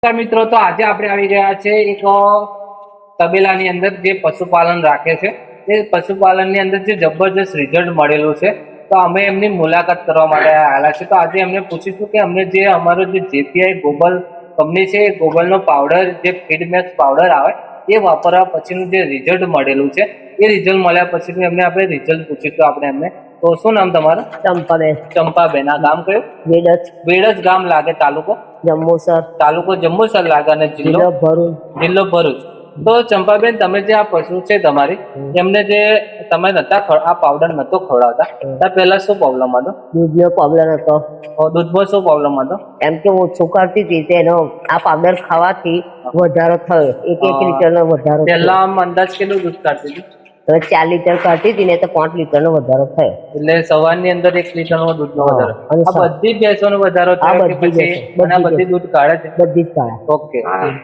મિત્રો, તો આજે આપણે આવી ગયા છે એક તબેલાની અંદર જે પશુપાલન રાખે છે. એ પશુપાલનની અંદર જે જબરજસ્ત રિઝલ્ટ મળેલું છે, તો અમે એમની મુલાકાત કરવા માટે આવેલા છે. તો આજે એમને પૂછીશું કે અમને જે અમારો જે જેપીઆઈ ગ્લોબલ કંપની છે, એ ગ્લોબલનો પાવડર જે ફીડમેક્સ પાવડર આવે એ વાપરવા પછીનું જે રિઝલ્ટ મળેલું છે, એ રિઝલ્ટ મળ્યા પછીનું એમને આપણે રિઝલ્ટ પૂછીશું આપણે એમને. તો શું નામ તમારું? ચંપાબેન. ચંપાબેન. આ ગામ કયું? વેડજ ગામ લાગે. તાલુકો? જંબુસર. તાલુકો જંબુસર લાગે અને જિલ્લો ભરૂચ. જિલ્લો ભરૂચ. તો ચંપાબેન, તમે જે આ પશુ છે તમારી, એમને જે તમે આ પાવડર નતો ખવડાવતા, ત્યાં પહેલા શું પ્રોબ્લેમ હતો? દૂધનો પ્રોબ્લેમ હતો. દૂધમાં શું પ્રોબ્લેમ હતો? એમ કે ઓછું કરતી હતી તેનો આ પાવડર ખાવાથી વધારો થયો. એક લીટરનો વધારો. પહેલા આમ અંદાજ કેટલું દૂધ કાઢતી હતી? 4 લીટર કાઢતી હતી ને તો 5 લીટરનો વધારો થયો. એટલે સવારની અંદર 1 લીટરનો દૂધનો વધારો. આ બધી ભેંસોનો વધારો થયો કે પછી બધી દૂધ કાઢે છે? બધી જ કાઢે. ઓકે.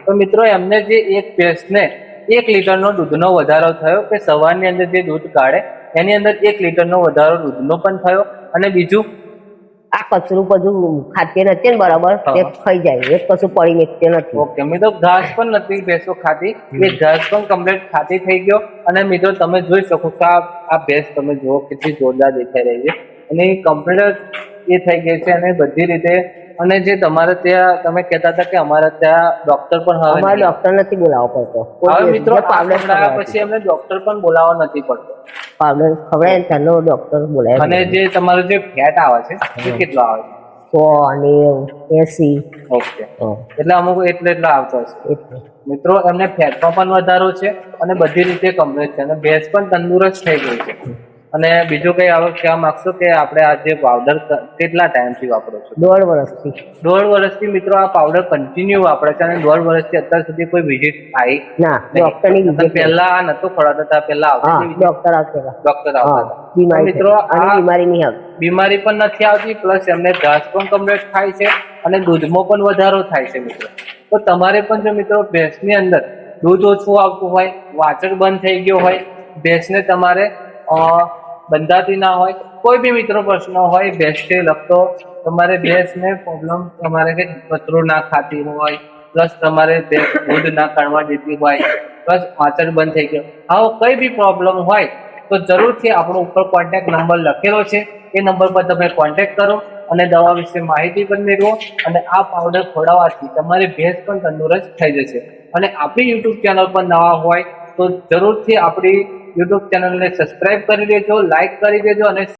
તો મિત્રો, એમને જે એક ભેંસને 1 લીટરનો દૂધનો વધારો થયો કે સવારની અંદર જે દૂધ કાઢે એની અંદર 1 લીટરનો વધારો દૂધનો પણ થયો, અને બીજું આ કચરું બધું ખાતી નથી ને બરાબર, તે ખાઈ જાય. એક કશું પડી નીકળતું નથી. ઓકે મિત્રો, ઘાસ પણ નથી ભેંસો ખાતી, એ ઘાસ પણ કમ્પ્લીટ ખાતી થઈ ગયો. અને મિત્રો, તમે જોઈ શકો છો આ ભેંસ તમે જુઓ કેટલી જોરદાર દેખાઈ રહી છે, અને કમ્પ્લીટ એ થઈ ગઈ છે અને બધી રીતે. અને જે તમારે ત્યાં તમે કહેતા હતા કે અમારે ત્યાં ડોક્ટર પણ હવે અમારે ડોક્ટર નથી બોલાવવો પડતો. હવે મિત્રો, પાવડર પછી અમને ડોક્ટર પણ બોલાવવા નથી પડતો. પાવડર ખવડાય ત્યાંનો ડોક્ટર બોલાવે. અને જે તમારો જે ફેટ આવે છે એ કેટલો આવે છે? 180. ઓકે. એટલે અમુક એટલા આવતો હશે. મિત્રો, એમને ફેટમાં પણ વધારો છે અને બધી રીતે કમ્પ્લીટ છે, અને ભેંસ પણ તંદુરસ્ત થઈ ગઈ છે. અને બીજું કઈ આવે કહેવા માંગશો કે આપણે આ જે પાવડર કેટલા ટાઈમથી વાપરો છો? 1.5 વર્ષથી. 1.5 વર્ષથી મિત્રો આ પાવડર કન્ટિન્યુ વાપરે છે, અને 1.5 વર્ષથી અત્યાર સુધી કોઈ વિઝિટ આવી ના? ડોક્ટરની વિઝિટ પહેલા આ નતો ખવડાવતા, પહેલા આવતી ડોક્ટર આવતા. ડોક્ટર આવતા. મિત્રો, આ બીમારી નહીં આવતી. બીમારી પણ નથી આવતી, પ્લસ એમને ઘાસ પણ કમ્પ્લીટ થાય છે અને દૂધમાં પણ વધારો થાય છે. મિત્રો, તો તમારે પણ જો મિત્રો ભેંસની અંદર દૂધ ઓછું આવતું હોય, વાચક બંધ થઈ ગયો હોય, ભેંસને તમારે બંધાતી ના હોય, કોઈ બી મિત્રો પ્રશ્ન હોય ભેંસથી લગતો, તમારે ભેંસને પ્રોબ્લેમ, તમારે કે કચરો ના ખાતી હોય, પ્લસ તમારે દૂધ ના કાઢવા દેતી હોય, પ્લસ વાચક બંધ થઈ ગયો, આવો કઈ બી પ્રોબ્લેમ હોય તો જરૂરથી આપણો ઉપર કોન્ટેક્ટ નંબર લખેલો છે, એ નંબર પર તમે કોન્ટેક્ટ કરો અને દવા વિશે માહિતી પણ મેળવો. અને આ પાવડર ખવડાવવાથી તમારી ભેંસ પણ તંદુરસ્ત થઈ જશે. અને આપણી યુટ્યુબ ચેનલ પર નવા હોય તો જરૂરથી આપણી યુટ્યુબ ચેનલને સબસ્ક્રાઇબ કરી દેજો, લાઈક કરી દેજો અને